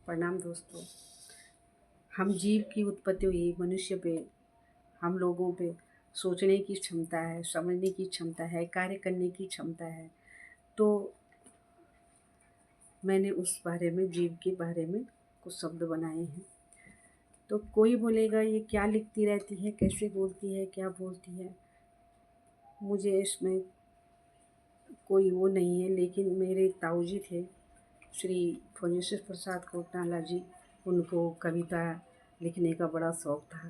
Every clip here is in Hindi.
प्रणाम दोस्तों। हम जीव की उत्पत्ति हुई मनुष्य पे, हम लोगों पे सोचने की क्षमता है, समझने की क्षमता है, कार्य करने की क्षमता है। तो मैंने उस बारे में, जीव के बारे में कुछ शब्द बनाए हैं। तो कोई बोलेगा ये क्या लिखती रहती है, कैसे बोलती है, क्या बोलती है। मुझे इसमें कोई वो नहीं है, लेकिन मेरे ताऊजी थे श्री फुंजेश्वर प्रसाद कोटनाला जी, उनको कविता लिखने का बड़ा शौक़ था।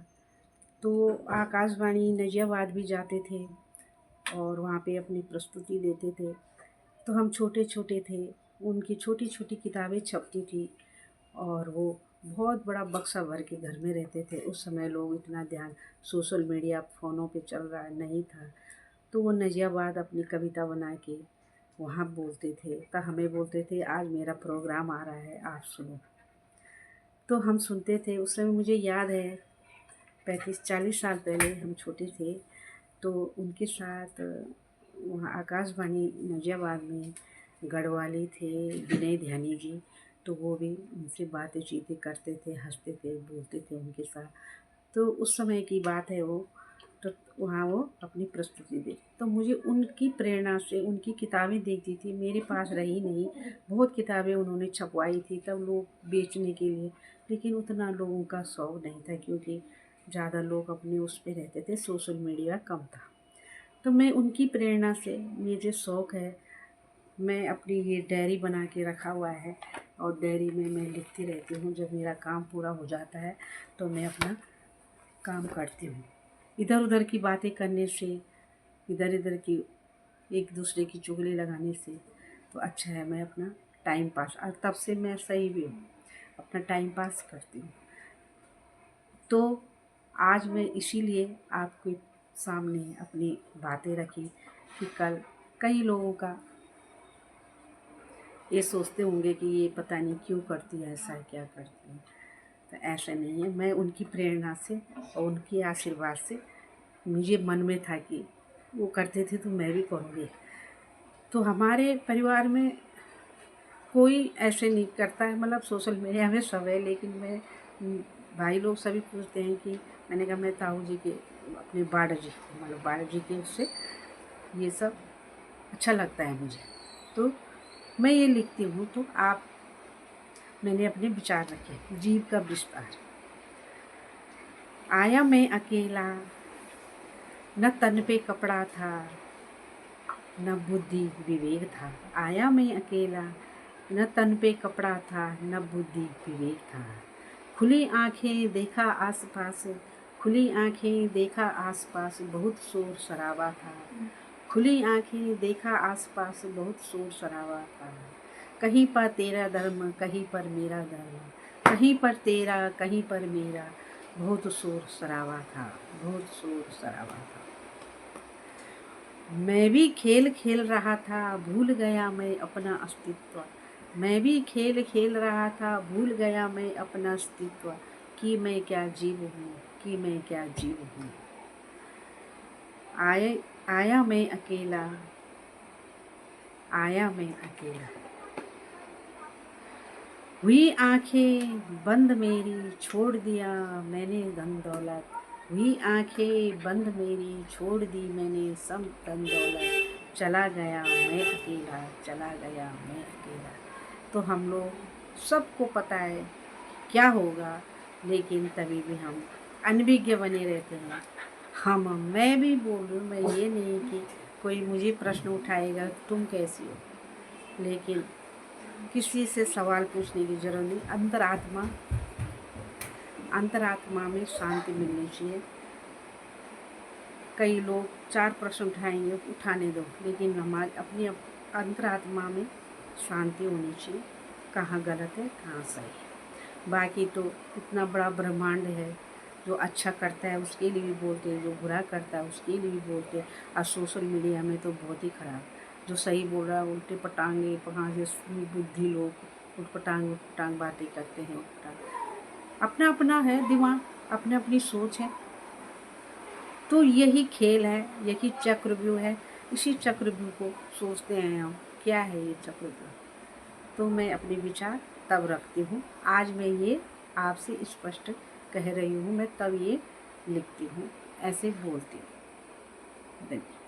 तो आकाशवाणी नजियाबाद भी जाते थे और वहाँ पे अपनी प्रस्तुति देते थे। तो हम छोटे छोटे थे, उनकी छोटी छोटी किताबें छपती थी और वो बहुत बड़ा बक्सा भर के घर में रहते थे। उस समय लोग इतना ध्यान, सोशल मीडिया फ़ोनों पे चल रहा नहीं था। तो वो नजियाबाद अपनी कविता बना के वहाँ बोलते थे। तो हमें बोलते थे आज मेरा प्रोग्राम आ रहा है, आप सुनो। तो हम सुनते थे। उस समय मुझे याद है 35-40 साल पहले हम छोटे थे। तो उनके साथ वहाँ आकाशवाणी नजियाबाद में गढ़वाली थे विनय ध्यानी जी। तो वो भी उनसे बातें चीतें करते थे, हंसते थे, बोलते थे उनके साथ। तो उस समय की बात है वो। तो वहाँ वो अपनी प्रस्तुति दी। तो मुझे उनकी प्रेरणा से उनकी किताबें देखती थी। मेरे पास रही नहीं, बहुत किताबें उन्होंने छपवाई थी तब लोग बेचने के लिए, लेकिन उतना लोगों का शौक़ नहीं था क्योंकि ज़्यादा लोग अपने उस पे रहते थे, सोशल मीडिया कम था। तो मैं उनकी प्रेरणा से, मुझे शौक़ है, मैं अपनी ये डायरी बना के रखा हुआ है और डायरी में मैं लिखती रहती हूँ। जब मेरा काम पूरा हो जाता है तो मैं अपना काम करती हूँ। इधर उधर की बातें करने से, इधर इधर की एक दूसरे की चुगली लगाने से तो अच्छा है मैं अपना टाइम पास, और तब से मैं सही भी हूँ, अपना टाइम पास करती हूँ। तो आज मैं इसीलिए आपके सामने अपनी बातें रखी कि कल कई लोगों का ये सोचते होंगे कि ये पता नहीं क्यों करती है ऐसा, क्या करती है। तो ऐसा नहीं है। मैं उनकी प्रेरणा से और उनके आशीर्वाद से, मुझे मन में था कि वो करते थे तो मैं भी करूँगी। तो हमारे परिवार में कोई ऐसे नहीं करता है, मतलब सोशल मीडिया में सब है, लेकिन मैं भाई लोग सभी पूछते हैं कि, मैंने कहा मैं ताऊ जी के, अपने बाड़ा जी, मतलब बाड़ा जी के उससे ये सब अच्छा लगता है मुझे। तो मैं ये लिखती हूँ। तो आप, मैंने अपने विचार रखे। जीव का विस्तार। आया मैं अकेला, न तन पे कपड़ा था, न बुद्धि विवेक था। आया मैं अकेला, न तन पे कपड़ा था, न बुद्धि विवेक था। खुली आँखें देखा आसपास, खुली आँखें देखा आसपास, बहुत शोर शराबा था। खुली आँखें देखा आसपास, बहुत शोर शराबा था। कहीं पर तेरा धर्म, कहीं पर मेरा धर्म, कहीं पर तेरा, कहीं पर मेरा, बहुत शोर शराबा था, बहुत शोर शराबा था। मैं भी खेल खेल रहा था, भूल गया मैं अपना अस्तित्व। मैं भी खेल खेल रहा था, भूल गया मैं अपना अस्तित्व, कि मैं क्या जीव हूँ, कि मैं क्या जीव हूँ। आया मैं अकेला, आया मैं अकेला। हुई आंखें बंद मेरी, छोड़ दिया मैंने धन दौलत। हुई आंखें बंद मेरी, छोड़ दी मैंने सब धन दौलत। चला गया मैं अकेला, चला गया मैं अकेला। तो हम लोग सबको पता है क्या होगा, लेकिन तभी भी हम अनभिज्ञ बने रहते हैं। मैं भी बोलूँ, मैं ये नहीं कि कोई मुझे प्रश्न उठाएगा तुम कैसी हो, लेकिन किसी से सवाल पूछने की जरूरत नहीं। अंतरात्मा में शांति मिलनी चाहिए। कई लोग 4 प्रश्न उठाएंगे, उठाने दो, लेकिन हमारी अपनी अंतरात्मा में शांति होनी चाहिए। कहाँ गलत है, कहाँ सही है। बाकी तो इतना बड़ा ब्रह्मांड है, जो अच्छा करता है उसके लिए भी बोलते हैं, जो बुरा करता है उसके लिए भी बोलते हैं। और सोशल मीडिया में तो बहुत ही खराब, जो सही बोल रहा है उल्टे पटांगे, कहाँ से बुद्धि लोग उटपटांग बातें करते हैं। अपना अपना है दिमाग, अपने अपनी सोच है। तो यही खेल है, यही चक्रव्यूह है। इसी चक्रव्यूह को सोचते हैं हम, क्या है ये चक्रव्यूह। तो मैं अपने विचार तब रखती हूँ। आज मैं ये आपसे स्पष्ट कह रही हूँ, मैं तब ये लिखती हूँ, ऐसे बोलती हूँ। धन्यवाद।